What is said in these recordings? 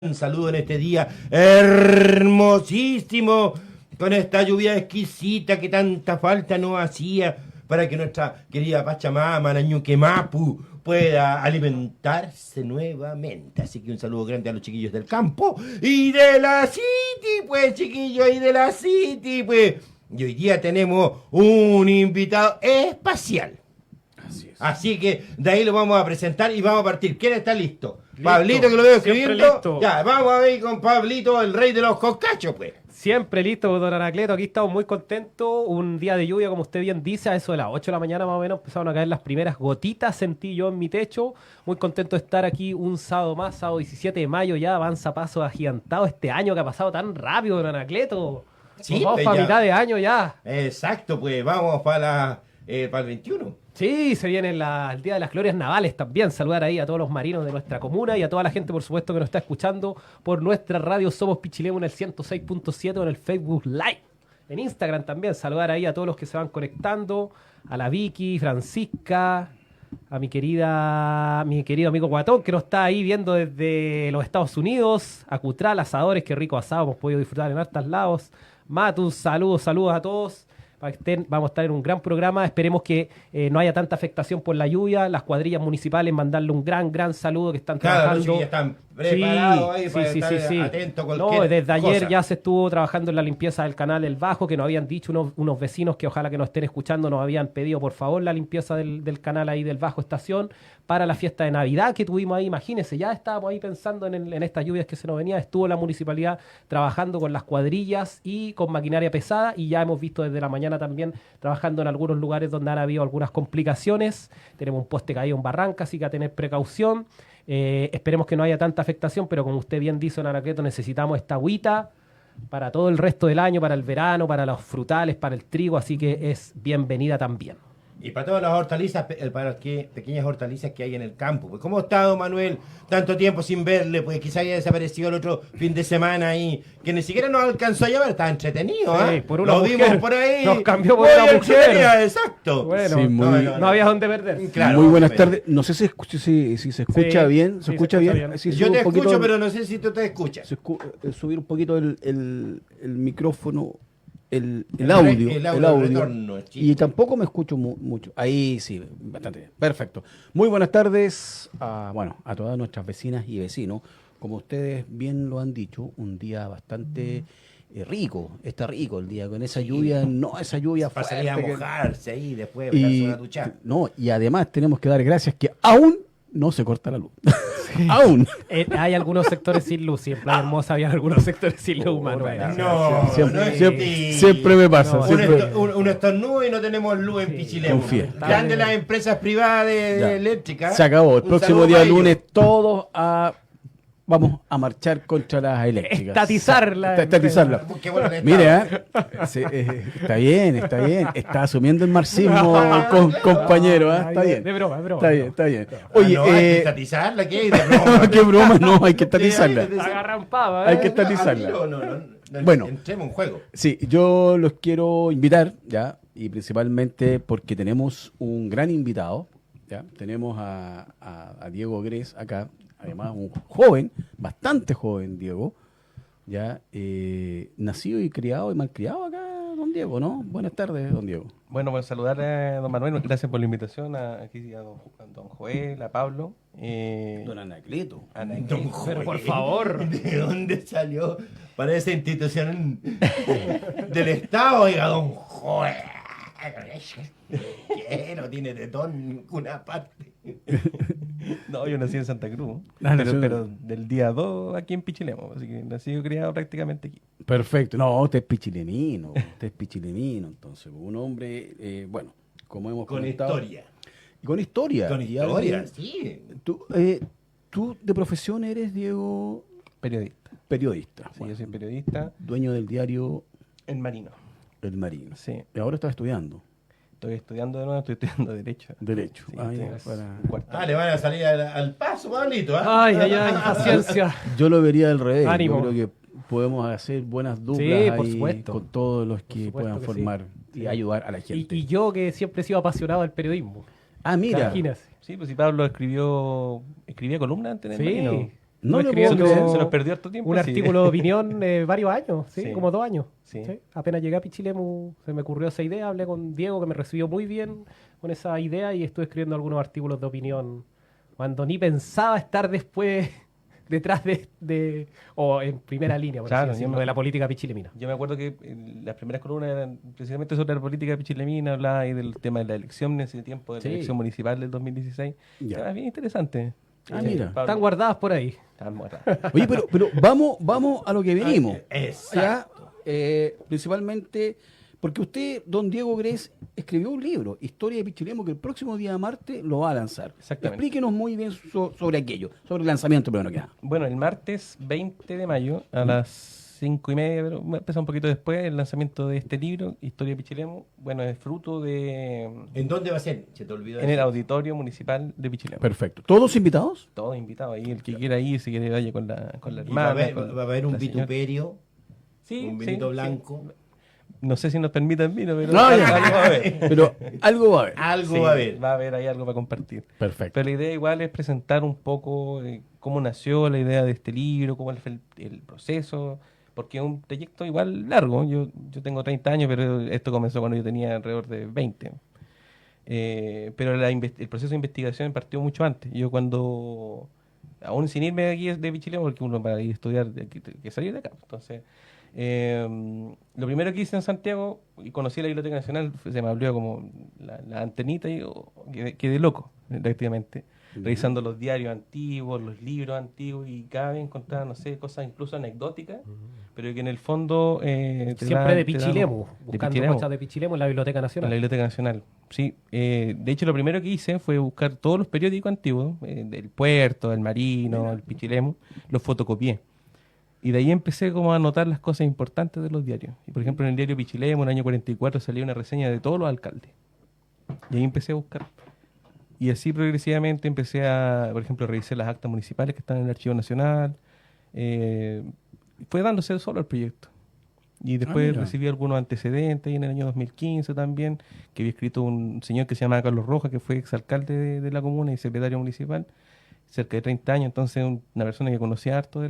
Un saludo en este día hermosísimo, con esta lluvia exquisita que tanta falta nos hacía para que nuestra querida Pachamama, la Ñuque Mapu, pueda alimentarse nuevamente. Así que un saludo grande a los chiquillos del campo y de la City, pues chiquillos, y de la City, pues. Y hoy día tenemos un invitado espacial. Así que de ahí lo vamos a presentar y vamos a partir. ¿Quién está listo? Pablito, que lo veo escribiendo. Ya, vamos a ver con Pablito, el rey de los coscachos, pues. Siempre listo, don Anacleto. Aquí estamos muy contentos. Un día de lluvia, como usted bien dice, a eso de las 8 de la mañana más o menos empezaron a caer las primeras gotitas. Sentí yo en mi techo. Muy contento de estar aquí un sábado más, sábado 17 de mayo ya. Avanza paso agigantado este año que ha pasado tan rápido, don Anacleto. Sí, nos vamos pues para ya. mitad de año ya. Exacto, pues vamos para el 21. Sí, se viene el Día de las Glorias Navales también. Saludar ahí a todos los marinos de nuestra comuna y a toda la gente, por supuesto, que nos está escuchando por nuestra radio Somos Pichilemu en el 106.7 o en el Facebook Live. En Instagram también. Saludar ahí a todos los que se van conectando. A la Vicky, Francisca, a mi querido amigo Guatón, que nos está ahí viendo desde los Estados Unidos. A Cutral, Asadores, qué rico asado hemos podido disfrutar en hartos lados. Matus, saludos a todos. Vamos a estar en un gran programa. Esperemos que no haya tanta afectación por la lluvia. Las cuadrillas municipales, mandarle un gran saludo que están trabajando. Los ya están preparados ahí para estar sí. atentos a cualquier No, desde ayer cosa. ya se estuvo trabajando en la limpieza del canal El Bajo, que nos habían dicho unos vecinos que ojalá que nos estén escuchando, nos habían pedido por favor la limpieza del canal ahí del Bajo Estación para la fiesta de Navidad que tuvimos ahí. Imagínense, ya estábamos ahí pensando en estas lluvias que se nos venían. Estuvo la municipalidad trabajando con las cuadrillas y con maquinaria pesada, y ya hemos visto desde la mañana también trabajando en algunos lugares donde han habido algunas complicaciones. Tenemos un poste caído en barranca, así que a tener precaución. Esperemos que no haya tanta afectación, pero como usted bien dice, don Anacleto, necesitamos esta agüita para todo el resto del año, para el verano, para los frutales, para el trigo, así que es bienvenida también. Y para todas las hortalizas, para las pequeñas hortalizas que hay en el campo. Pues, ¿cómo está, don Manuel? Tanto tiempo sin verle, pues quizá haya desaparecido el otro fin de semana ahí, que ni siquiera nos alcanzó a llamar, está entretenido, ¿ah? Sí, por una Lo mujer. vimos por ahí. Nos cambió por Muy una mujer. entretenido, exacto. Bueno, Sí, no había dónde perder. Claro, muy buenas pero- tardes. No sé si se escucha Sí, bien. ¿Se sí, escucha se escucha bien? bien. Sí, Yo sube te un poquito escucho, el- pero no sé si tú te escuchas. subir un poquito el micrófono, el El audio. re- el el audio audio. retorno, chico. Y tampoco me escucho mucho. Ahí sí, bastante bien. Perfecto. Muy buenas tardes a todas nuestras vecinas y vecinos. Como ustedes bien lo han dicho, un día bastante rico. Está rico el día con esa lluvia, no esa lluvia Para fuerte. salir a que- mojarse ahí, después de pegarse Y, una ducha. no, y además tenemos que dar gracias que aún no se corta la luz. Aún. Hay algunos sectores sin luz, y en Playa Hermosa había algunos sectores sin luz, Manuel. No, Siempre, no es siempre, mentira. siempre me pasa. No, siempre. Un estornudo y no tenemos luz en Pichilemu. Confía. Grande las empresas privadas Ya. eléctricas. Se acabó. El Un próximo saludo día para ellos. lunes todos vamos a marchar contra las eléctricas. Estatizarla. Estatizarla. Qué bueno que Mire, está. sí, está bien. Está asumiendo el marxismo, compañero. Está bien. De broma, de broma. Está bien. Oye, Oye, no, hay que estatizarla, ¿qué hay de broma? qué broma, no, hay que estatizarla. Sí, Agarran pava, Hay que estatizarla. No, Bueno. entremos en juego. Sí, yo los quiero invitar, ¿ya? Y principalmente porque tenemos un gran invitado, ¿ya? Tenemos a Diego Gres acá, además un joven, bastante joven Diego, ¿ya? Nacido y criado y malcriado acá, don Diego, ¿no? Buenas tardes, don Diego. Bueno, pues saludar a don Manuel, gracias por la invitación, aquí a don Joel, a Pablo. Anacleto. a Don Naquel. Joel, por favor. ¿De dónde salió? Para esa institución del Estado, oiga, don Joel. ¿Qué? No tiene tetón en ninguna parte. No, yo nací en Santa Cruz, Ah, nació- pero del día 2 aquí en Pichilemu, así que nací y criado prácticamente aquí. Perfecto. No, usted es pichilemino, entonces, un hombre, bueno, como hemos Con comentado. historia. Y con historia. Con Y historia, alguien- sí. Tú de profesión eres, Diego, Periodista. periodista. Sí, Bueno, yo soy periodista dueño del diario en Marino. El Marino. Sí, Y ahora estás estudiando estoy estudiando de nuevo, estoy estudiando Derecho. Derecho. Sí, Ah, ya, estoy para- en cuarto. Le van a salir al paso, Pablito. ¿Ah? Ay, paciencia. Yo lo vería al revés. Ánimo. Yo creo que podemos hacer buenas duplas Sí, por ahí supuesto. con todos los que supuesto puedan que formar sí. y ayudar a la gente. Y yo que siempre he sido apasionado del periodismo. Mira. Imagínese. Sí, pues si Pablo escribía columnas antes en el Sí. Marino. No Estuve le puedo escribiendo creer. Se nos perdió harto tiempo. un sí. artículo de opinión varios años, ¿sí? Sí. Como 2 años. Sí. ¿sí? Apenas llegué a Pichilemu se me ocurrió esa idea, hablé con Diego que me recibió muy bien con esa idea y estuve escribiendo algunos artículos de opinión cuando ni pensaba estar después detrás o en primera línea, por Claro, así decirlo, de la política pichilemina. Yo me acuerdo que las primeras columnas eran precisamente sobre la política pichilemina, hablaba ahí del tema de la elección en ese tiempo, de la Sí. elección municipal del 2016. Ya. Estaba bien interesante. Ah, mira. Están guardadas por ahí. Estaban muertas. Oye, pero vamos a lo que venimos. Exacto. Principalmente porque usted, don Diego Grez, escribió un libro, Historia de Pichilemu, que el próximo día martes lo va a lanzar. Exactamente. Explíquenos muy bien sobre aquello, sobre el lanzamiento primero que nada. Bueno, el martes 20 de mayo a las 5:30, pero empezó un poquito después, el lanzamiento de este libro, Historia de Pichilemu. Bueno, es fruto de... ¿En dónde va a ser? ¿Se te olvidó En el decir? Auditorio Municipal de Pichilemu. Perfecto. ¿Todos invitados? Todos invitados ahí, el que quiera ir, si quiere vaya con la Y hermana. va a haber un la señora. vituperio, Sí, un sí, vinito sí. blanco. No sé si nos permitan vino, pero No, algo ya. va a haber. Pero algo va a haber. Algo Sí, va a haber. Va a haber ahí algo para compartir. Perfecto. Pero la idea igual es presentar un poco cómo nació la idea de este libro, cómo fue el proceso, porque es un proyecto igual largo. Yo tengo 30 años, pero esto comenzó cuando yo tenía alrededor de 20. Pero el proceso de investigación partió mucho antes. Yo cuando, aún sin irme de aquí de Pichilemu, porque uno para ir a estudiar hay que salir de acá. Entonces, lo primero que hice en Santiago, y conocí la Biblioteca Nacional, se me abrió como la antenita y quedé loco, prácticamente. Revisando los diarios antiguos, los libros antiguos, y cada vez encontraba, no sé, cosas incluso anecdóticas, pero que en el fondo... Siempre de Pichilemu, buscando cosas de Pichilemu en la Biblioteca en la Nacional. Biblioteca Nacional, sí. De hecho, lo primero que hice fue buscar todos los periódicos antiguos, del Puerto, del Marino, el Pichilemu, los fotocopié. Y de ahí empecé como a anotar las cosas importantes de los diarios. Y por ejemplo, en el diario Pichilemu, en el año 44, salía una reseña de todos los alcaldes. Y ahí empecé a buscar. Y así progresivamente empecé a, por ejemplo, revisar las actas municipales que están en el Archivo Nacional. Fue dándose solo el proyecto. Y después mira. recibí algunos antecedentes, y en el año 2015 también, que había escrito un señor que se llamaba Carlos Rojas, que fue exalcalde de la comuna y secretario municipal, cerca de 30 años. Entonces, una persona que conocía harto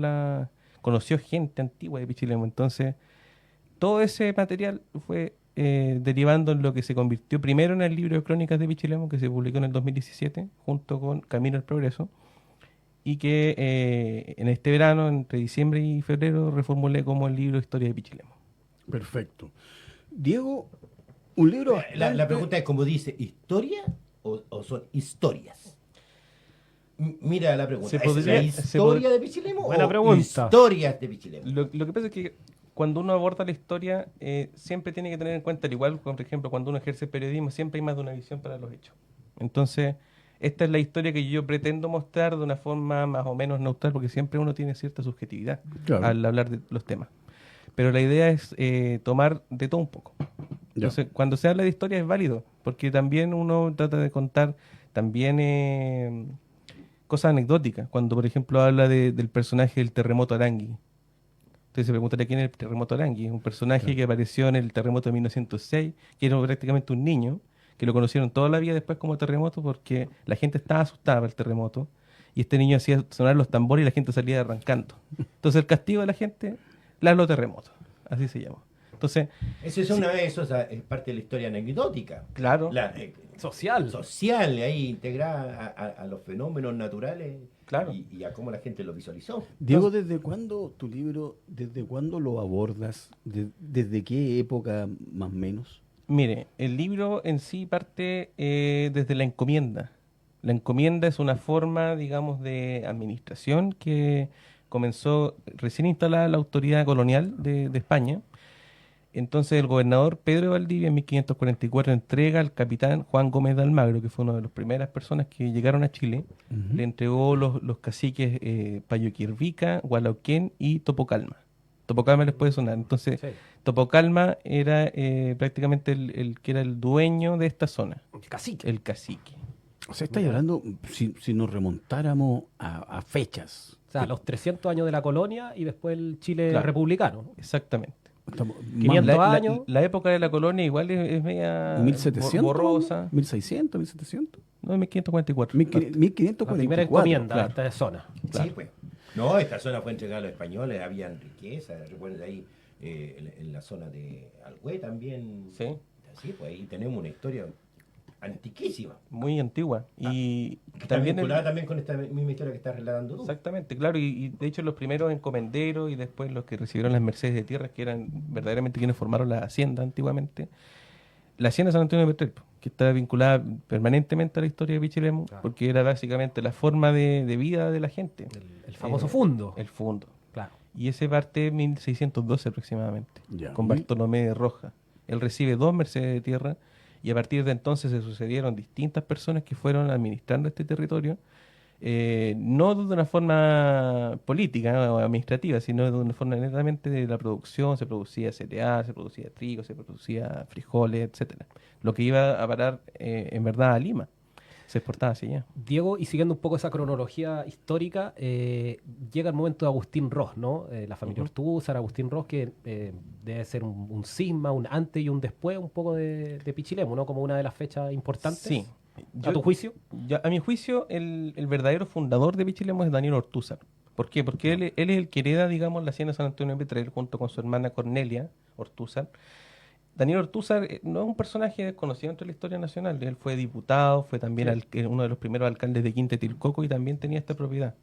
conoció gente antigua de Pichilemu. Entonces, todo ese material fue derivando en lo que se convirtió primero en el libro de crónicas de Pichilemu, que se publicó en el 2017, junto con Camino al Progreso, y que en este verano, entre diciembre y febrero, reformulé como el libro Historia de Pichilemu. Perfecto. Diego, un libro... La bastante- pregunta es, como dice, ¿historia o son historias? Mira la pregunta. Se ¿Es podría- la se historia pod- de Pichilemu Buena o pregunta. historias de Pichilemu? Lo que pasa es que cuando uno aborda la historia, siempre tiene que tener en cuenta, al igual, por ejemplo, cuando uno ejerce periodismo, siempre hay más de una visión para los hechos. Entonces, esta es la historia que yo pretendo mostrar de una forma más o menos neutral, porque siempre uno tiene cierta subjetividad Claro. al hablar de los temas. Pero la idea es tomar de todo un poco. Ya. Entonces, cuando se habla de historia es válido, porque también uno trata de contar también cosas anecdóticas. Cuando, por ejemplo, habla del personaje del terremoto Arangui. Entonces se preguntaría quién es el terremoto Arangui. Es un personaje que apareció en el terremoto de 1906, que era prácticamente un niño, que lo conocieron toda la vida después como terremoto porque la gente estaba asustada por el terremoto y este niño hacía sonar los tambores y la gente salía arrancando. Entonces el castigo de la gente, los terremotos, así se llama. Entonces, Eso es parte de la historia anecdótica. claro, La, Social. social, ahí integrada a los fenómenos naturales Claro. y a cómo la gente lo visualizó. Diego, ¿desde cuándo tu libro, desde cuándo lo abordas? ¿Desde qué época más o menos? mire, el libro en sí parte desde la encomienda. La encomienda es una forma, digamos, de administración que comenzó recién instalada la autoridad colonial de España. Entonces el gobernador Pedro de Valdivia en 1544 entrega al capitán Juan Gómez de Almagro, que fue una de las primeras personas que llegaron a Chile, le entregó los caciques Payoquirvica, Hualauquén y Topocalma. Topocalma les puede sonar. Entonces, Sí. Topocalma era prácticamente el que era el dueño de esta zona, Cacique. el cacique. O sea, estáis hablando, si nos remontáramos a fechas. O sea, los 300 años de la colonia y después el Chile Claro. republicano. Exactamente. Estamos 500 La años. época de la colonia igual es media 1700, borrosa. 1600, 1700. No, 1544. 1544. La primera encomienda claro. de esta zona. Sí, pues. No, esta zona fue entregada a los españoles, habían riqueza, recuerden ahí en la zona de Alhué también. Sí. Sí, pues ahí tenemos una historia antiquísima. Muy antigua. Y Que está también vinculada también con esta misma historia que estás relatando tú. exactamente, claro, y de hecho los primeros encomenderos y después los que recibieron las mercedes de tierras, que eran verdaderamente quienes formaron la hacienda antiguamente, la hacienda de San Antonio de Petrel, que está vinculada permanentemente a la historia de Pichilemu, Claro. porque era básicamente la forma de vida de la gente. El famoso fundo. El fundo. Claro. Y ese parte en 1612 aproximadamente, Ya. con Bartolomé de Roja. Él recibe 2 mercedes de tierra y a partir de entonces se sucedieron distintas personas que fueron administrando este territorio, no de una forma política o administrativa, sino de una forma netamente de la producción. Se producía cereal, se producía trigo, se producía frijoles, etcétera. Lo que iba a parar en verdad a Lima, se exportaba hacia allá. Diego, y siguiendo un poco esa cronología histórica, llega el momento de Agustín Ros, ¿no? La familia Ortúzar, Agustín Ros, que debe ser un cisma, un antes y un después, un poco de Pichilemu, ¿no? Como una de las fechas importantes. Sí. ¿A tu juicio? A mi juicio, el verdadero fundador de Pichilemu es Daniel Ortúzar. ¿Por qué? Porque él es el que hereda, digamos, la hacienda de San Antonio de Petrel junto con su hermana Cornelia Ortúzar. Daniel Ortúzar no es un personaje desconocido entre la historia nacional. Él fue diputado, fue también uno de los primeros alcaldes de Quinta de Tilcoco y también tenía esta propiedad.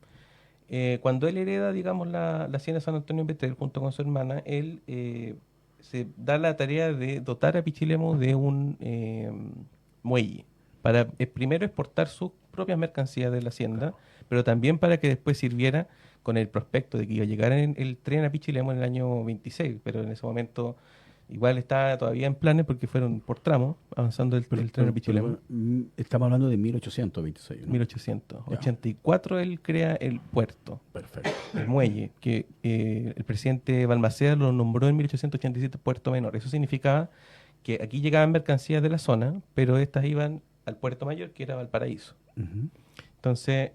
Cuando él hereda, digamos, la hacienda de San Antonio de Petrel junto con su hermana, él se da la tarea de dotar a Pichilemu de un muelle para primero exportar sus propias mercancías de la hacienda, pero también para que después sirviera con el prospecto de que iba a llegar el tren a Pichilemu en el año 26, pero en ese momento igual está todavía en planes porque fueron por tramos avanzando el tren a Pichilemu. Estamos hablando de 1826, ¿no? 1884 él crea el puerto, Perfecto. el muelle, que el presidente Balmaceda lo nombró en 1887 Puerto Menor. Eso significaba que aquí llegaban mercancías de la zona, pero estas iban al puerto mayor, que era Valparaíso. Ujú. Entonces,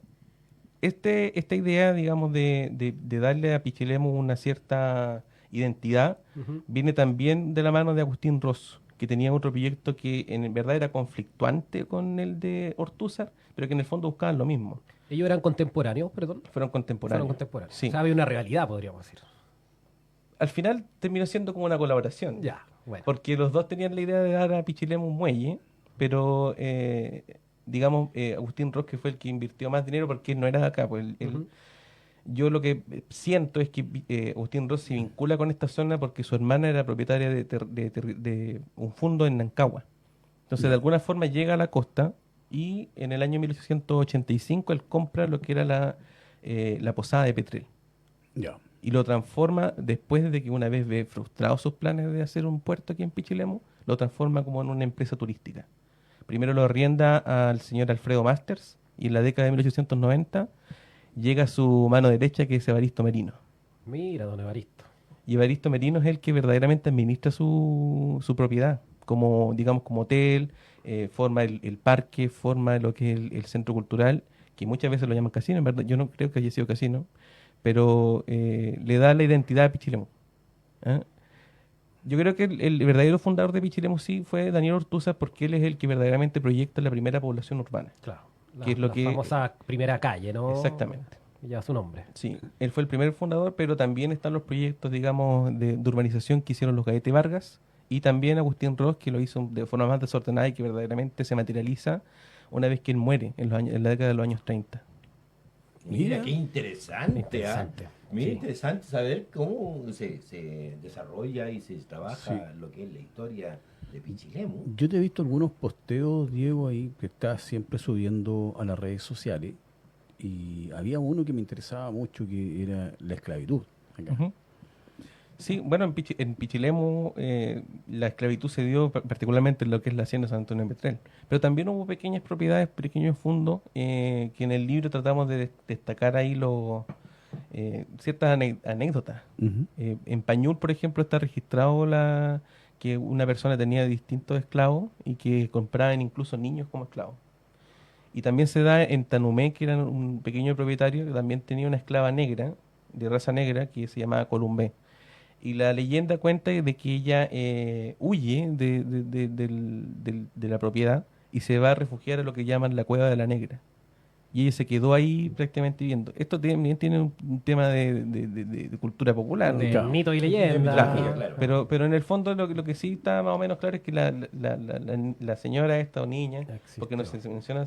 esta idea, digamos, de darle a Pichilemu una cierta identidad, viene también de la mano de Agustín Ros, que tenía otro proyecto que en verdad era conflictuante con el de Ortúzar, pero que en el fondo buscaban lo mismo. Ellos eran contemporáneos, perdón. Fueron contemporáneos. Fueron contemporáneos. Sí. O sea, había una realidad, podríamos decir. Al final terminó siendo como una colaboración. Ya, bueno. Porque los dos tenían la idea de dar a Pichilemu un muelle, pero digamos, Agustín Ros, que fue el que invirtió más dinero porque él no era de acá. Pues yo lo que siento es que Agustín Ros se vincula con esta zona porque su hermana era propietaria de un fundo en Nancagua. Entonces, de alguna forma llega a la costa y en el año 1885 él compra lo que era la posada de Petrel. Ya. Y lo transforma, después de que una vez ve frustrados sus planes de hacer un puerto aquí en Pichilemu, lo transforma como en una empresa turística. Primero lo arrienda al señor Alfredo Masters y en la década de 1890 llega su mano derecha, que es Evaristo Merino. Mira, don Evaristo. Y Evaristo Merino es el que verdaderamente administra su propiedad, como, digamos, como hotel, forma el parque, forma lo que es el centro cultural, que muchas veces lo llaman casino. En verdad, yo no creo que haya sido casino, pero le da la identidad a Pichilemu. ¿Ah? Yo creo que el verdadero fundador de Pichilemu sí fue Daniel Ortúzar, porque él es el que verdaderamente proyecta la primera población urbana. Claro. Que es lo la que- famosa primera calle, ¿no? Exactamente. Lleva su nombre. Sí, él fue el primer fundador, pero también están los proyectos, digamos, de urbanización que hicieron los Gaete Vargas y también Agustín Ros, que lo hizo de forma más desordenada y que verdaderamente se materializa una vez que él muere en la década de los años 30. Mira, qué interesante. Interesante. Mira, Sí. interesante saber cómo se desarrolla y se trabaja lo que es la historia de Pichilemu. Yo te he visto algunos posteos, Diego, ahí que estás siempre subiendo a las redes sociales y había uno que me interesaba mucho que era la esclavitud. Acá. Ujú. Sí, bueno, en Pichilemu la esclavitud se dio particularmente en lo que es la hacienda de San Antonio de Petrel, pero también hubo pequeñas propiedades, pequeños fundos, que en el libro tratamos de destacar ahí ciertas anécdotas. Ujú. En Pañul, por ejemplo, está registrado que una persona tenía distintos esclavos y que compraban incluso niños como esclavos. Y también se da en Tanumé, que era un pequeño propietario que también tenía una esclava negra, de raza negra, que se llamaba Columbé. Y la leyenda cuenta de que ella huye de la propiedad y se va a refugiar a lo que llaman la Cueva de la Negra. y ella se quedó ahí prácticamente viviendo. Esto también tiene un tema de cultura popular, De Claro. mito y leyenda. Claro. pero en el fondo lo que sí está más o menos claro es que la señora esta o niña, Existió. porque no se menciona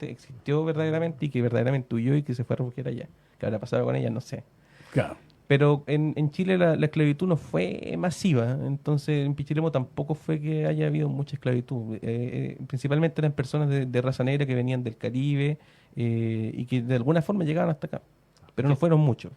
existió verdaderamente y que verdaderamente huyó y que se fue a refugiar allá. ¿Qué habrá pasado con ella? No sé. Claro. Pero en Chile la esclavitud no fue masiva, entonces en Pichilemu tampoco fue que haya habido mucha esclavitud. Principalmente eran personas de raza negra que venían del Caribe y que de alguna forma llegaban hasta acá. Pero no fueron muchos,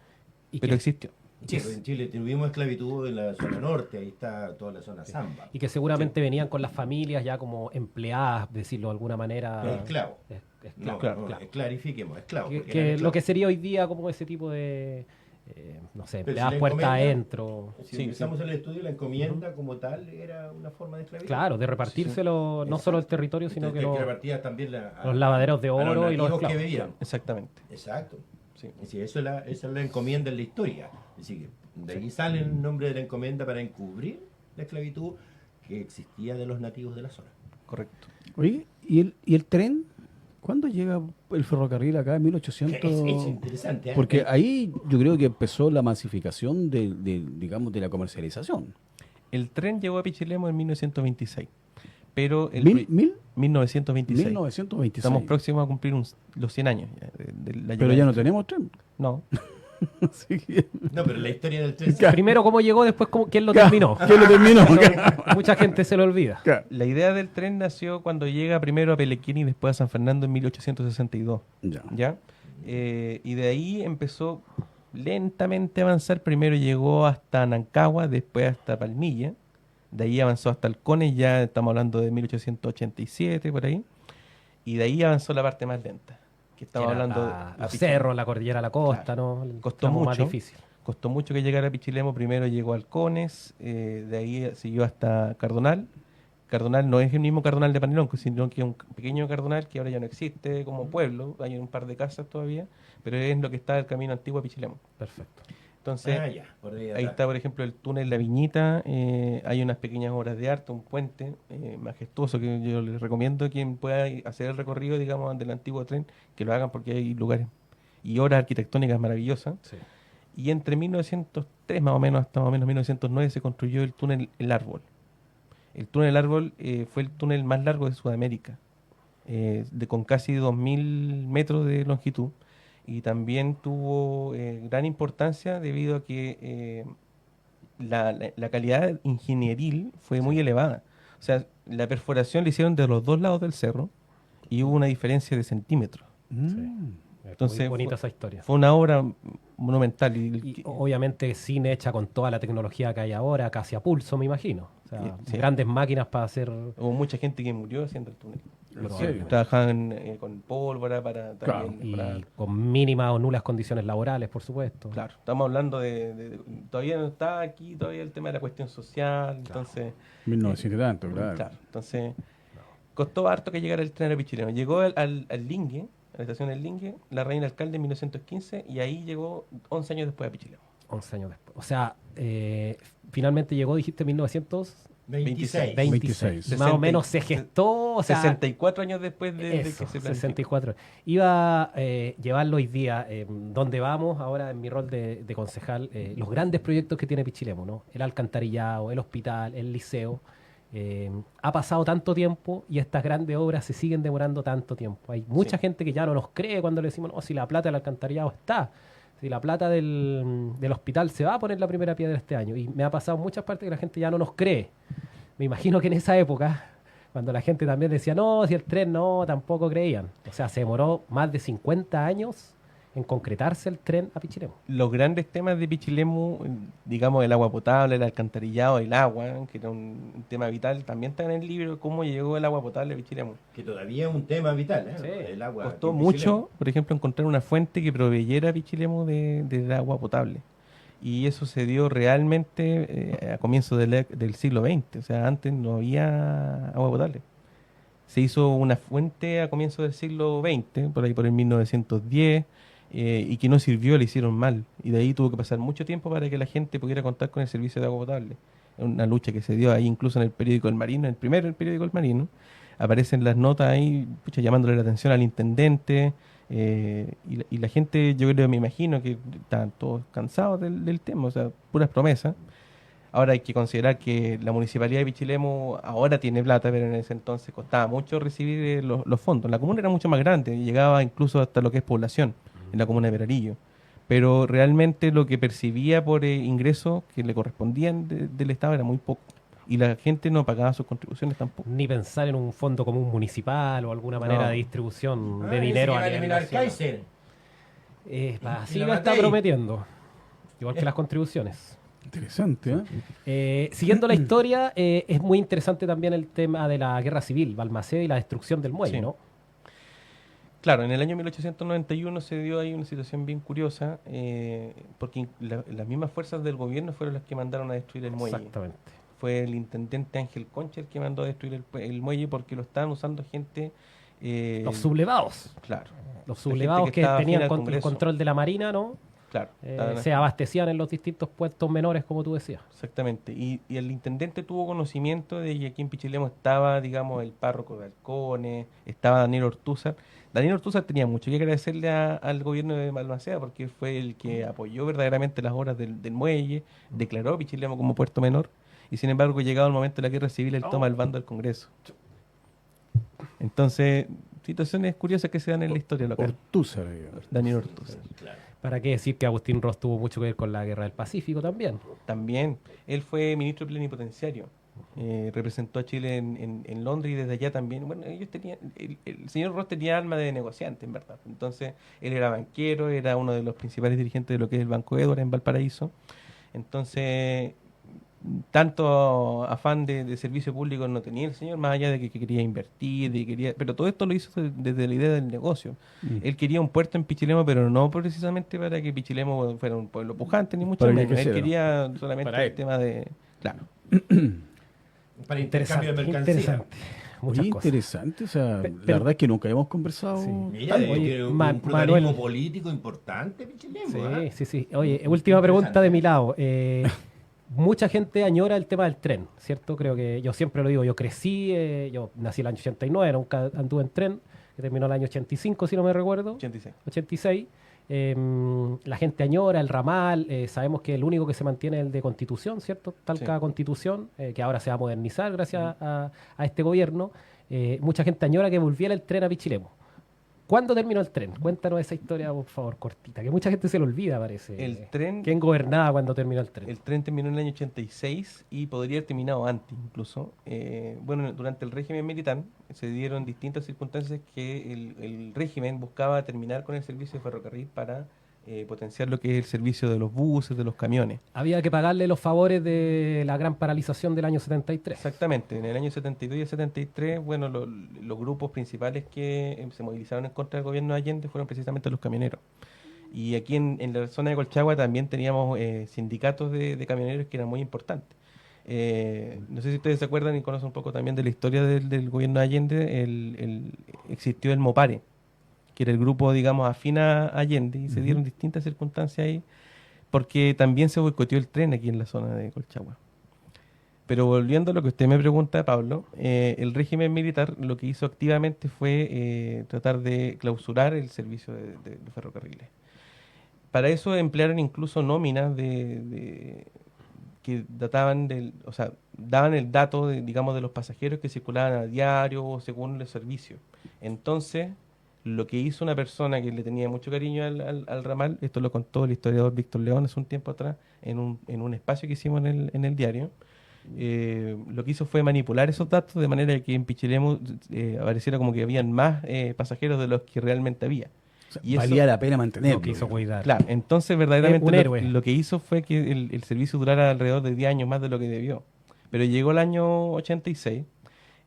Y pero que- existió. Sí, pues en Chile tuvimos esclavitud en la zona norte, ahí está toda la zona Zamba. Y que seguramente venían con las familias ya como empleadas, decirlo de alguna manera. Esclavo. Esclavo, No, claro, no, claro. clarifiquemos, esclavo. Que, porque que eran lo esclavos. que sería hoy día como ese tipo de, no sé, Pero empleadas si la puerta encomienda- adentro. Si Sí, empezamos el estudio, la encomienda como tal era una forma de esclavitud. Claro, de repartírselo no solo el territorio, sino que Entonces, los, repartía también los lavaderos de oro y los nativos que esclavos. vivían. Exactamente. Exacto. Sí. Y si eso esa es la encomienda en la historia. Es decir, de ahí sale el nombre de la encomienda para encubrir la esclavitud que existía de los nativos de la zona. Correcto. Oye, ¿y el tren? ¿Cuándo llega el ferrocarril acá? ¿En 1800? Es interesante. ¿eh? Porque ahí yo creo que empezó la masificación digamos, de la comercialización. El tren llegó a Pichilemu en 1926, pero el ¿Mil? 1926. 1926. Estamos próximos a cumplir los 100 años de la Pero llegada ya no del tren. tenemos tren. No, Así que- No, pero la historia del tren. Primero cómo llegó, después quién lo terminó. ¿Quién lo terminó? Mucha gente se lo olvida. la idea del tren nació cuando llega primero a Pelequín y después a San Fernando en 1862. Ya. ¿Ya? Y de ahí empezó lentamente a avanzar. Primero llegó hasta Nancagua, después hasta Palmilla. De ahí avanzó hasta Halcones, ya estamos hablando de 1887, por ahí. Y de ahí avanzó la parte más lenta, que estamos Era hablando los Pichilemu. cerros, la cordillera, la costa, ¿no? El Costó tramo más mucho. difícil. Costó mucho que llegara a Pichilemu. Primero llegó a Halcones, de ahí siguió hasta Cardonal. Cardonal no es el mismo Cardonal de Panelón, sino que es un pequeño Cardonal que ahora ya no existe como pueblo. Hay un par de casas todavía, pero es lo que está el camino antiguo a Pichilemu. Perfecto. Entonces, Ya, por ahí ahí atrás. está, por ejemplo, el túnel La Viñita. Hay unas pequeñas obras de arte, un puente majestuoso que yo les recomiendo a quien pueda hacer el recorrido, digamos, del antiguo tren, que lo hagan porque hay lugares y obras arquitectónicas maravillosas. Sí. Y entre 1903 más o menos hasta más o menos 1909 se construyó el túnel El Árbol. El túnel El Árbol fue el túnel más largo de Sudamérica, con casi 2.000 metros de longitud, y también tuvo gran importancia debido a que la calidad ingenieril fue muy elevada. O sea, la perforación la hicieron de los dos lados del cerro y hubo una diferencia de centímetros. Entonces, Muy bonita esa historia. Fue una obra monumental. Y obviamente cine hecha con toda la tecnología que hay ahora, casi a pulso, me imagino. O sea, Sí. grandes máquinas para hacer... Hubo mucha gente que murió haciendo el túnel. ¿En serio? Trabajaban con pólvora para Claro. también Y mejorar. con mínimas o nulas condiciones laborales, por supuesto. Claro, estamos hablando todavía no está aquí todavía el tema de la cuestión social, entonces 1900 y tanto, claro. entonces costó harto que llegara el tren a Pichilemu. Llegó al Lingue, a la estación del Lingue, la reina alcalde en 1915, y ahí llegó 11 años después a Pichilemu. 11 años después. O sea, finalmente llegó, dijiste, 1926. 26. 26. Más o menos se gestó, o sea... 64 años después de que Eso, se planificó. 64. Iba a llevarlo hoy día, donde vamos ahora en mi rol de concejal, los grandes proyectos que tiene Pichilemu, ¿no? El alcantarillado, el hospital, el liceo. Ha pasado tanto tiempo y estas grandes obras se siguen demorando tanto tiempo. Hay mucha gente que ya no nos cree cuando le decimos, no, si la plata del alcantarillado está, si la plata del hospital se va a poner la primera piedra este año. Y me ha pasado en muchas partes que la gente ya no nos cree. Me imagino que en esa época, cuando la gente también decía, no, si el tren no, tampoco creían. O sea, se demoró más de 50 años en concretarse el tren a Pichilemu. Los grandes temas de Pichilemu, digamos el agua potable, el alcantarillado, el agua, que era un tema vital, también está en el libro cómo llegó el agua potable a Pichilemu. Que todavía es un tema vital, ¿eh? Sí. El agua. Costó aquí en mucho, por ejemplo, encontrar una fuente que proveyera a Pichilemu del agua potable. Y eso se dio realmente a comienzos del siglo XX. O sea, antes no había agua potable. Se hizo una fuente a comienzos del siglo XX, por ahí por el 1910, y que no sirvió, le hicieron mal. Y de ahí tuvo que pasar mucho tiempo para que la gente pudiera contar con el servicio de agua potable. Una lucha que se dio ahí incluso en el periódico El Marino, el primer periódico El Marino, aparecen las notas ahí, pucha, llamándole la atención al intendente, y la gente, yo creo, me imagino que están todos cansados del tema, o sea, puras promesas. Ahora hay que considerar que la Municipalidad de Pichilemu ahora tiene plata, pero en ese entonces costaba mucho recibir los fondos. La comuna era mucho más grande, llegaba incluso hasta lo que es población, en la comuna de Peralillo. Pero realmente lo que percibía por ingresos que le correspondían del Estado era muy poco. Y la gente no pagaba sus contribuciones tampoco. Ni pensar en un fondo común municipal o alguna manera No. de distribución de dinero a nivel nacional. Kaiser. Así Y la lo está Matei. prometiendo. Igual que las contribuciones. Interesante, ¿eh? Siguiendo la historia, es muy interesante también el tema de la guerra civil, Balmaceda y la destrucción del muelle, Sí. ¿no? Claro, en el año 1891 se dio ahí una situación bien curiosa, porque las mismas fuerzas del gobierno fueron las que mandaron a destruir el muelle. Exactamente. Fue el intendente Ángel Concha el que mandó a destruir el muelle porque lo estaban usando gente... Los sublevados. Claro, Los gente sublevados que que estaba tenían afín al el Congreso. control de la Marina, ¿no? claro. Se abastecían en los distintos puestos menores, como tú decías. Exactamente. Y el intendente tuvo conocimiento de que aquí en Pichilemu estaba, digamos, el párroco de Halcones, estaba Daniel Ortúzar. Daniel Ortúzar tenía mucho que agradecerle al gobierno de Balmaceda porque fue el que apoyó verdaderamente las obras del muelle, declaró Pichilemu como puerto menor y sin embargo, llegado el momento de la guerra civil, él toma el bando del Congreso. Entonces, situaciones curiosas que se dan en la historia local. Ortúzar, digamos. Daniel Ortúzar. ¿Para qué decir que Agustín Ross tuvo mucho que ver con la guerra del Pacífico también? También, él fue ministro plenipotenciario. Representó a Chile en Londres y desde allá también. Bueno, ellos tenían, el señor Ross tenía alma de negociante, en verdad. Entonces, él era banquero, era uno de los principales dirigentes de lo que es el Banco Edward en Valparaíso. Entonces, tanto afán de servicio público no tenía el señor, más allá de que quería invertir, pero todo esto lo hizo desde la idea del negocio. Él quería un puerto en Pichilemu, pero no precisamente para que Pichilemu fuera un pueblo pujante, ni mucho Para que menos. Él creciera. quería solamente Para el él. tema de... Claro. Para intercambio de mercancía. Interesante. Muchas Muy cosas. interesante, o sea, Pero- la verdad es que nunca habíamos conversado. Sí. Mira, Oye, tiene un Manuel. pluralismo político importante, Pichilemu. Sí, ¿ah? sí, sí. Oye, última pregunta de mi lado. Mucha gente añora el tema del tren, ¿cierto? Creo que yo siempre lo digo, yo crecí, yo nací el año 89, nunca anduve en tren, que terminó el año 85, si no me recuerdo. 86. 86. La gente añora el ramal, sabemos que el único que se mantiene es el de Constitución, ¿cierto? Talca Sí. Constitución, que ahora se va a modernizar gracias a este gobierno. Mucha gente añora que volviera el tren a Pichilemu. ¿Cuándo terminó el tren? Cuéntanos esa historia, por favor, cortita, que mucha gente se lo olvida, parece. El tren... ¿Quién gobernaba cuando terminó el tren? El tren terminó en el año 86 y podría haber terminado antes incluso. Bueno, durante el régimen militar se dieron distintas circunstancias que el régimen buscaba terminar con el servicio de ferrocarril para potenciar lo que es el servicio de los buses, de los camiones. Había que pagarle los favores de la gran paralización del año 73. Exactamente, en el año 72 y el 73, bueno, los grupos principales que se movilizaron en contra del gobierno de Allende fueron precisamente los camioneros. Y aquí en la zona de Colchagua también teníamos sindicatos de camioneros que eran muy importantes. No sé si ustedes se acuerdan y conocen un poco también de la historia del gobierno de Allende, existió el Mopare, que era el grupo, digamos, afín a Allende, y se dieron distintas circunstancias ahí, porque también se boicoteó el tren aquí en la zona de Colchagua. Pero volviendo a lo que usted me pregunta, Pablo, el régimen militar lo que hizo activamente fue tratar de clausurar el servicio de ferrocarriles. Para eso emplearon incluso nóminas que databan o sea, daban el dato, digamos, de los pasajeros que circulaban a diario o según el servicio. Entonces, lo que hizo una persona que le tenía mucho cariño al ramal, esto lo contó el historiador Víctor León hace un tiempo atrás, en un espacio que hicimos en el diario, lo que hizo fue manipular esos datos de manera que en Pichilemu apareciera como que habían más pasajeros de los que realmente había. O sea, Y eso- valía la pena mantenerlo. No quiso cuidar. Claro, entonces verdaderamente Un héroe. lo que hizo fue que el servicio durara alrededor de 10 años más de lo que debió. Pero llegó el año 86,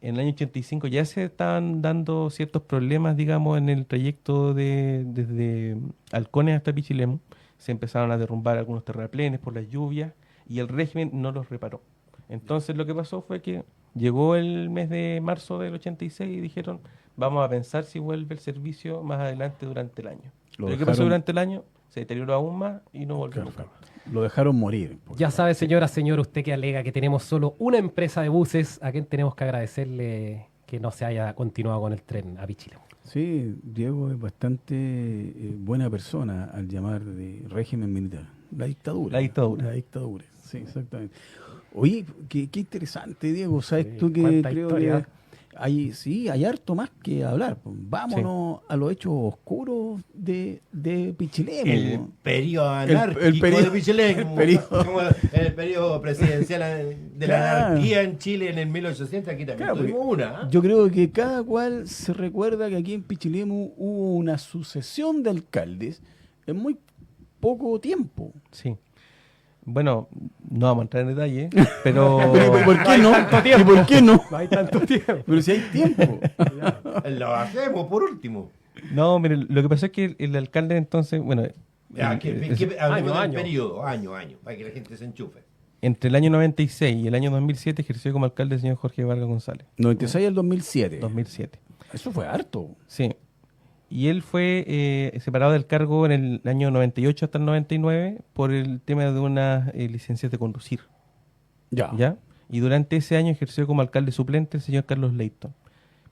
en el año 85 ya se estaban dando ciertos problemas, digamos, en el trayecto desde Halcones hasta Pichilemu. Se empezaron a derrumbar algunos terraplenes por las lluvias y el régimen no los reparó. Entonces lo que pasó fue que llegó el mes de marzo del 86 y dijeron, vamos a pensar si vuelve el servicio más adelante durante el año. Lo Pero ¿qué pasó dejaron- durante el año? Se deterioró aún más y no volvió Claro, nunca claro. más. Lo dejaron morir. Ya sabe, señor, usted que alega que tenemos solo una empresa de buses, a quien tenemos que agradecerle que no se haya continuado con el tren a Pichilemu. Sí, Diego es bastante buena persona al llamar de régimen militar. La dictadura. La dictadura. La dictadura, sí, exactamente. Oye, qué interesante, Diego. Sabes Sí, tú que cuánta creo historia. que hay harto más que hablar. Vámonos a los hechos oscuros de Pichilemu. El periodo anárquico el periodo- de Pichilemu, el periodo- como el periodo presidencial de la Claro. anarquía en Chile en el 1800, aquí también Claro, tuvimos una. ¿Ah? Yo creo que cada cual se recuerda que aquí en Pichilemu hubo una sucesión de alcaldes en muy poco tiempo. Sí. Bueno, no vamos a entrar en detalle, pero... ¿Y por qué no? tanto ¿Y por qué no? No hay tanto tiempo. Pero si hay tiempo. Lo hacemos por último. No, mire, lo que pasó es que el alcalde entonces, bueno, Ya, hablemos Año. del periodo, año, para que la gente se enchufe. entre el año 96 y el año 2007 ejerció como alcalde el señor Jorge Vargas González. 96 al 2007. 2007. Eso fue harto. Sí. Y él fue separado del cargo en el año 98 hasta el 99 por el tema de unas licencias de conducir. ¿Ya? Y durante ese año ejerció como alcalde suplente el señor Carlos Leighton.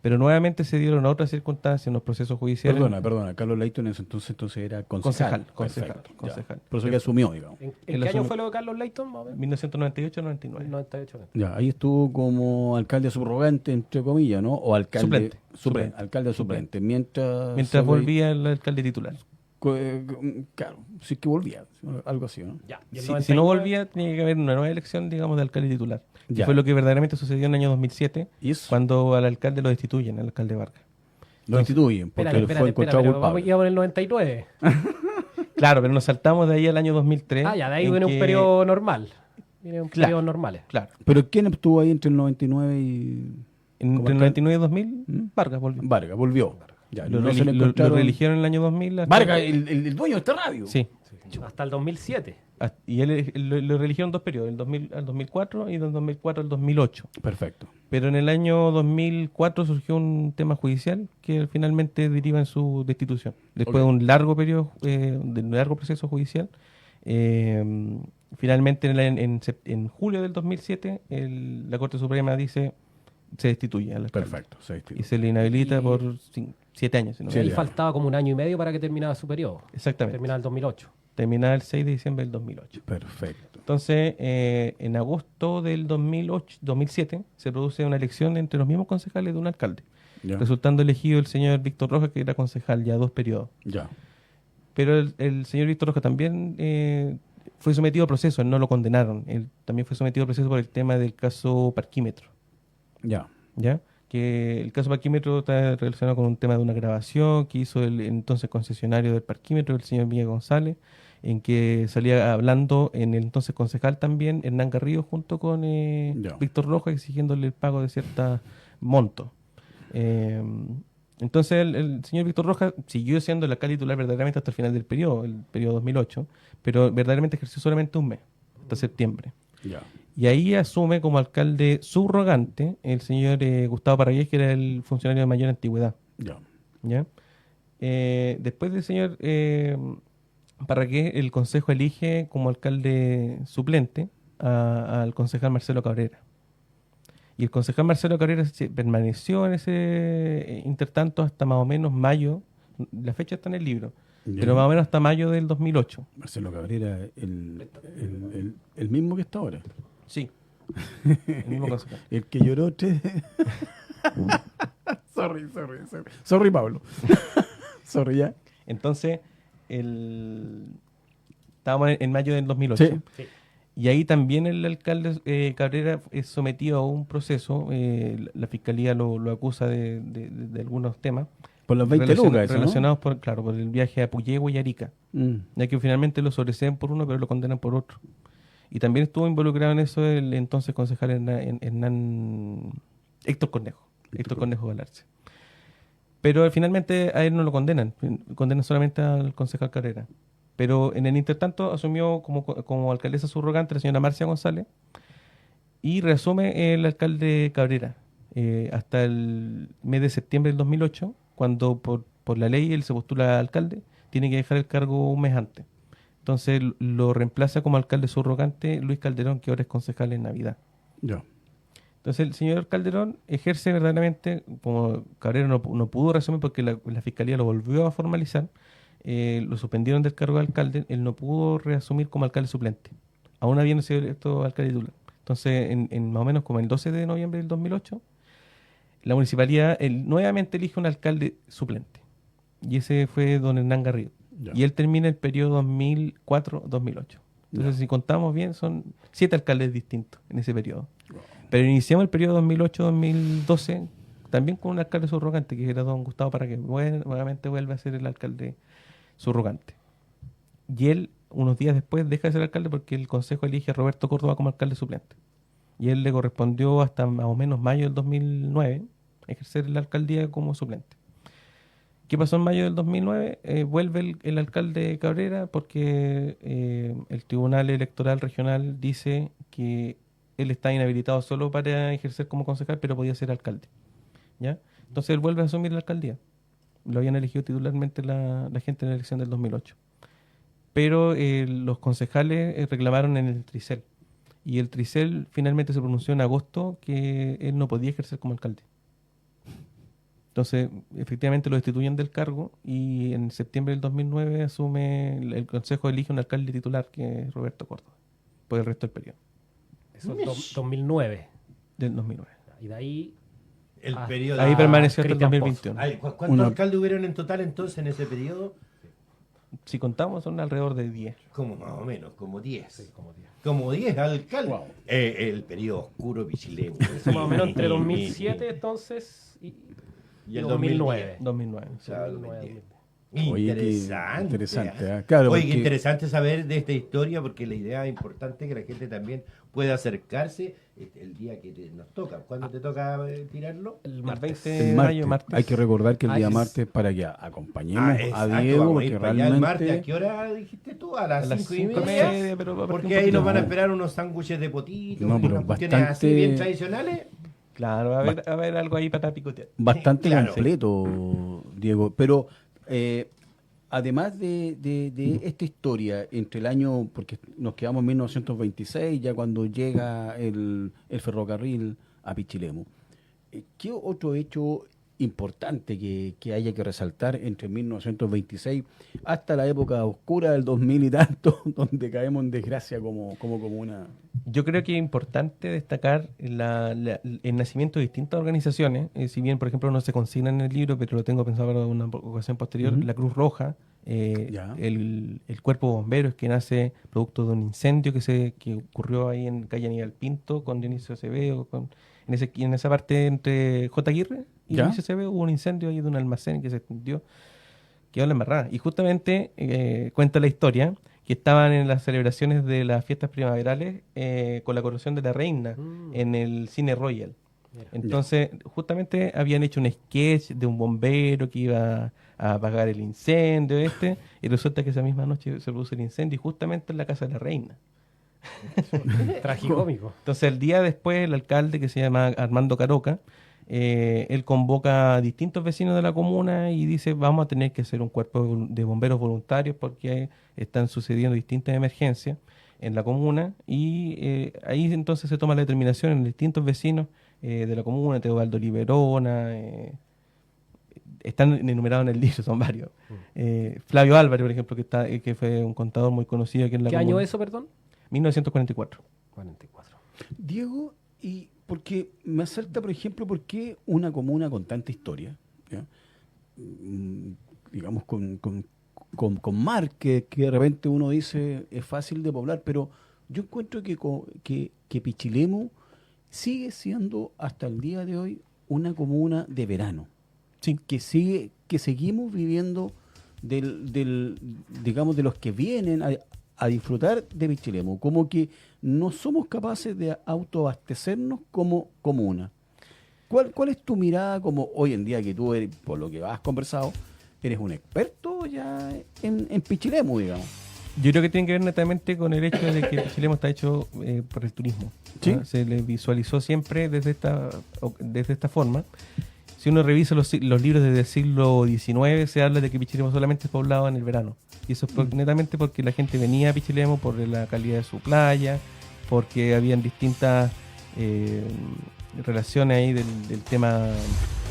Pero nuevamente se dieron otras circunstancias en los procesos judiciales. Perdona. Carlos Leighton en ese entonces era concejal. Concejal. Ya. Por eso que asumió, digamos. ¿En Él qué año asume- fue lo de Carlos Leighton? Más o menos? 1998-99. 98. Ya, ahí estuvo como alcalde subrogante, entre comillas, ¿no? O alcalde Suplente. alcalde suplente. Mientras Mientras volvía el alcalde titular. Claro, sí que volvía, algo así, ¿no? Ya. Y el Si 99, no volvía, tenía que haber una nueva elección, digamos, de alcalde titular. Y Ya. fue lo que verdaderamente sucedió en el año 2007, Y eso cuando al alcalde lo destituyen, al alcalde Vargas. lo instituyen porque Espérate, fue encontrado pero vamos culpable. ya por el 99. Claro, pero nos saltamos de ahí al año 2003. Ah, ya, de ahí en viene un que- periodo normal. Viene un Claro. periodo normales. Claro. Pero ¿quién estuvo ahí entre el 99 y Entre el 99 y 2000, ¿Mm? Vargas volvió. Vargas? Volvió. Ya, Lo, no se le lo encontraron- reeligieron en el año 2000. hasta- Vargas, el dueño de esta radio. Sí. Hasta el 2007. Y él lo reeligieron dos periodos, el 2000 al 2004 y del 2004 al 2008. Perfecto. Pero en el año 2004 surgió un tema judicial que finalmente deriva en su destitución. Después de un largo periodo, de un largo proceso judicial, finalmente en julio del 2007 la Corte Suprema dice se destituye al alcalde. Perfecto. Y se le inhabilita por 7 años. Si no me Sí, Ahí ya. faltaba como un año y medio para que terminara su periodo. Exactamente. Terminaba el 2008. Terminaba el 6 de diciembre del 2008. Perfecto. Entonces, en agosto del 2007 se produce una elección entre los mismos concejales de un alcalde, Ya. resultando elegido el señor Víctor Rojas, que era concejal ya 2 periodos. Ya. Pero el señor Víctor Rojas también fue sometido a proceso, no lo condenaron. Él también fue sometido a proceso por el tema del caso Parquímetro, Ya. ¿ya? Que el caso Parquímetro está relacionado con un tema de una grabación que hizo el entonces concesionario del Parquímetro, el señor Villa González, en que salía hablando en el entonces concejal también, Hernán Garrido, junto con Ya. Víctor Rojas, exigiéndole el pago de cierta monto. Entonces el señor Víctor Rojas siguió siendo el alcalde titular verdaderamente hasta el final del periodo, el periodo 2008, pero verdaderamente ejerció solamente un mes, hasta septiembre. Ya. Y ahí asume como alcalde subrogante el señor Gustavo Parragués, que era el funcionario de mayor antigüedad. Ya. ¿Ya? Después del señor Parragués, el consejo elige como alcalde suplente al concejal Marcelo Cabrera. Y el concejal Marcelo Cabrera permaneció en ese intertanto hasta más o menos mayo, la fecha está en el libro, Ya. pero más o menos hasta mayo del 2008. Marcelo Cabrera, el mismo que está ahora. Sí. El mismo concejal. El que lloró tres. sorry. Sorry, Pablo. sorry, ya. Entonces, estábamos en mayo del 2008. Sí. Sí. Y ahí también el alcalde Cabrera es sometido a un proceso. La fiscalía lo acusa de algunos temas Por los 20 lucas, eso, ¿no? relacionados por el viaje a Puyehue y Arica. Ya que finalmente lo sobreseen por uno, pero lo condenan por otro. Y también estuvo involucrado en eso el entonces concejal Héctor Cornejo. Héctor Cornejo Galarce. Pero finalmente a él no lo condenan. Condenan solamente al concejal Cabrera. Pero en el intertanto asumió como alcaldesa subrogante la señora Marcia González y reasume el alcalde Cabrera hasta el mes de septiembre del 2008, cuando por la ley él se postula a alcalde, tiene que dejar el cargo un mes antes. Entonces lo reemplaza como alcalde subrogante Luis Calderón, que ahora es concejal en Navidad. Ya. Entonces el señor Calderón ejerce verdaderamente, como Cabrera no pudo resumir porque la fiscalía lo volvió a formalizar, lo suspendieron del cargo de alcalde, él no pudo reasumir como alcalde suplente, aún habiendo sido electo alcalde titular. Entonces, en más o menos como el 12 de noviembre del 2008, la municipalidad nuevamente elige un alcalde suplente. Y ese fue don Hernán Garrido. Ya. Y él termina el periodo 2004-2008. Entonces, si contamos bien, son 7 alcaldes distintos en ese periodo. Pero iniciamos el periodo 2008-2012 también con un alcalde subrogante, que era don Gustavo Parragués. Nuevamente vuelve a ser el alcalde subrogante. Y él, unos días después, deja de ser alcalde porque el consejo elige a Roberto Córdoba como alcalde suplente. Y él le correspondió hasta más o menos mayo del 2009 ejercer la alcaldía como suplente. ¿Qué pasó en mayo del 2009? Vuelve el alcalde Cabrera porque el Tribunal Electoral Regional dice que él está inhabilitado solo para ejercer como concejal, pero podía ser alcalde. ¿Ya? Entonces él vuelve a asumir la alcaldía. Lo habían elegido titularmente la gente en la elección del 2008. Pero los concejales reclamaron en el Tricel. Y el Tricel finalmente se pronunció en agosto que él no podía ejercer como alcalde. Entonces, efectivamente lo destituyen del cargo y en septiembre del 2009 el consejo elige un alcalde titular que es Roberto Córdoba, por el resto del periodo. Eso es 2009. Del 2009. Y de ahí... El Ah, periodo. Ahí permaneció hasta el Cristian 2021. Ay, ¿cuántos alcaldes hubieron en total entonces en ese periodo? Si contamos son alrededor de 10. Como más o menos, como 10. Sí, como 10. Como 10 alcaldes. Wow. El periodo oscuro pichilemo. Eso más o menos entre 2007 entonces y el 2009. 2009. O sea, 2009. Oye, qué Interesante. interesante, ¿eh? ¿eh? Claro, Oye, qué porque- interesante saber de esta historia porque la idea es importante que la gente también pueda acercarse el día que nos toca. ¿Cuándo te toca tirarlo? El martes. 20 el de martes. mayo, martes. Hay que recordar que el Ah, día es- martes para que acompañemos a exacto, Diego, vamos a porque ir para allá el martes. ¿A realmente qué hora dijiste tú? A las A las 5:30. pero va a partir Porque un ahí poquito nos van a más. esperar unos sándwiches de potito, No, pero unas cuestiones bastante- así bien tradicionales. Claro, va a haber algo ahí para picotear. bastante Claro. completo, Diego. Pero además de esta historia entre el año, porque nos quedamos en 1926, ya cuando llega el ferrocarril a Pichilemu, ¿qué otro hecho importante que haya que resaltar entre 1926 hasta la época oscura del 2000 y tanto, donde caemos en desgracia como comuna? Yo creo que es importante destacar el nacimiento de distintas organizaciones, si bien, por ejemplo, no se consigna en el libro, pero lo tengo pensado para una ocasión posterior, Ujú. la Cruz Roja, Ya. el Cuerpo de Bomberos, que nace producto de un incendio que ocurrió ahí en calle Aníbal Pinto con Dionisio Acevedo, en esa parte entre J. Aguirre y Ya. Dionisio Acevedo hubo un incendio ahí de un almacén que se extendió, quedó la embarrada. Y justamente cuenta la historia que estaban en las celebraciones de las fiestas primaverales con la coronación de la reina en el Cine Royal. Mira. Entonces, justamente habían hecho un sketch de un bombero que iba a apagar el incendio y resulta que esa misma noche se produce el incendio y justamente en la casa de la reina. Tragicómico. Entonces, el día después, el alcalde, que se llama Armando Caroca, él convoca a distintos vecinos de la comuna y dice, vamos a tener que hacer un cuerpo de bomberos voluntarios porque están sucediendo distintas emergencias en la comuna y ahí entonces se toma la determinación en distintos vecinos de la comuna, Teobaldo Liberona, están enumerados en el libro, son varios. Flavio Álvarez, por ejemplo, que fue un contador muy conocido aquí en la ¿Qué comuna. año es eso, perdón? 1944. 44. Diego, y porque me asalta, por ejemplo, ¿por qué una comuna con tanta historia, ya? Digamos, con mar, que de repente uno dice es fácil de poblar, pero yo encuentro que Pichilemu sigue siendo hasta el día de hoy una comuna de verano, Sí. que seguimos viviendo digamos, de los que vienen a disfrutar de Pichilemu, como que no somos capaces de autoabastecernos como comuna. ¿Cuál es tu mirada como hoy en día que tú eres, por lo que has conversado, eres un experto ya en Pichilemu, digamos? Yo creo que tiene que ver netamente con el hecho de que Pichilemu está hecho por el turismo. Sí. ¿no? Se le visualizó siempre desde esta forma. Si uno revisa los libros desde el siglo XIX, se habla de que Pichilemu solamente es poblado en el verano. Y eso es netamente porque la gente venía a Pichilemu por la calidad de su playa, porque habían distintas relaciones ahí del tema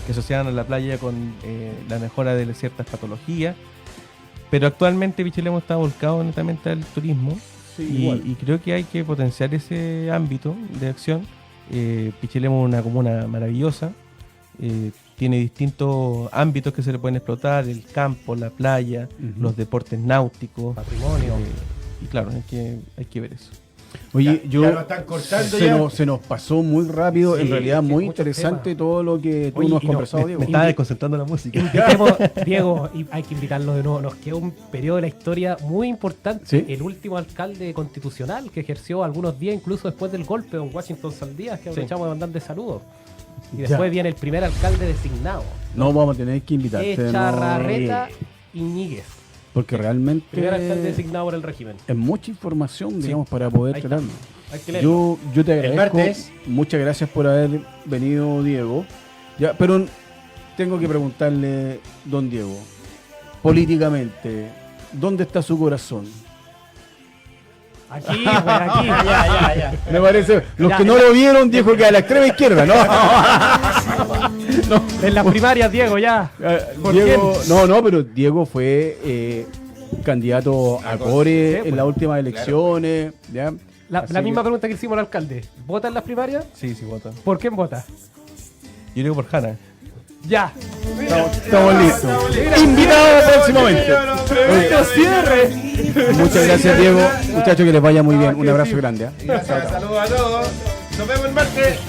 que asociaban a la playa con la mejora de ciertas patologías. Pero actualmente Pichilemu está volcado netamente al turismo y creo que hay que potenciar ese ámbito de acción. Pichilemu es una comuna maravillosa, tiene distintos ámbitos que se le pueden explotar, el campo, la playa, los deportes náuticos, Patrimonio. y claro, hay que ver eso. Oye, ya lo están cortando se nos pasó muy rápido, Sí, en realidad sí, muy muchos interesante temas. todo lo que tú Oye, nos has y no, conversado, Diego. Me estaba desconcentrando la música. Invitemos, Diego, y hay que invitarlo de nuevo. Nos queda un periodo de la historia muy importante. Sí. El último alcalde constitucional que ejerció algunos días, incluso después del golpe, don Washington Saldías, que aprovechamos de mandarle saludos. Y Ya. después viene el primer alcalde designado, No vamos a tener que invitarte. Echarrarreta Iñiguez. Porque realmente Primer alcalde designado por el régimen. es mucha información, digamos, para poder Ahí está. tratarlo. Hay que leerlo. Yo te agradezco. martes. Muchas gracias por haber venido, Diego. Ya, pero tengo que preguntarle, don Diego, políticamente, ¿dónde está su corazón? Aquí, pues, aquí. ya. Me parece, los Ya, que no ya. lo vieron dijo que a la extrema izquierda, ¿no? En las primarias, Diego, ya. ¿Por Diego, no, pero Diego fue candidato a Core Sí, en pues. las últimas elecciones, ¿ya? La Así misma que- pregunta que hicimos al alcalde. ¿Vota en las primarias? Sí, voto. ¿Por quién vota? Yo digo por Hanna. Ya. Estamos listos. Invitado próximamente. ¡Cierre! Muchas gracias, Diego. Muchachos, que les vaya muy bien. Un abrazo grande. Gracias, saludos a todos. Nos vemos el martes.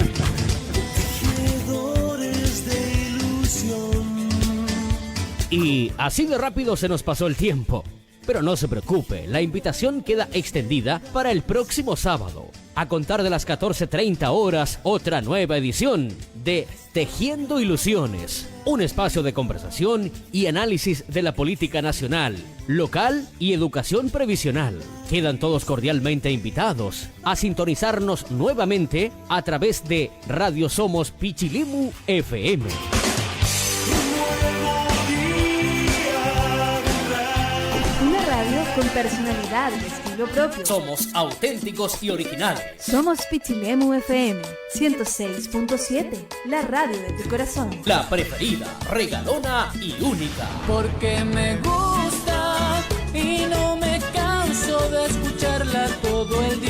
Y así de rápido se nos pasó el tiempo. Pero no se preocupe, la invitación queda extendida para el próximo sábado. A contar de las 14:30 horas, otra nueva edición de Tejiendo Ilusiones. Un espacio de conversación y análisis de la política nacional, local y educación previsional. Quedan todos cordialmente invitados a sintonizarnos nuevamente a través de Radio Somos Pichilemu FM. Una radio con personalidad y estilo propio. Somos auténticos y originales. Somos Pichilemu FM 106.7, la radio de tu corazón. La preferida, regalona y única. Porque me gusta y no me canso de escucharla todo el día.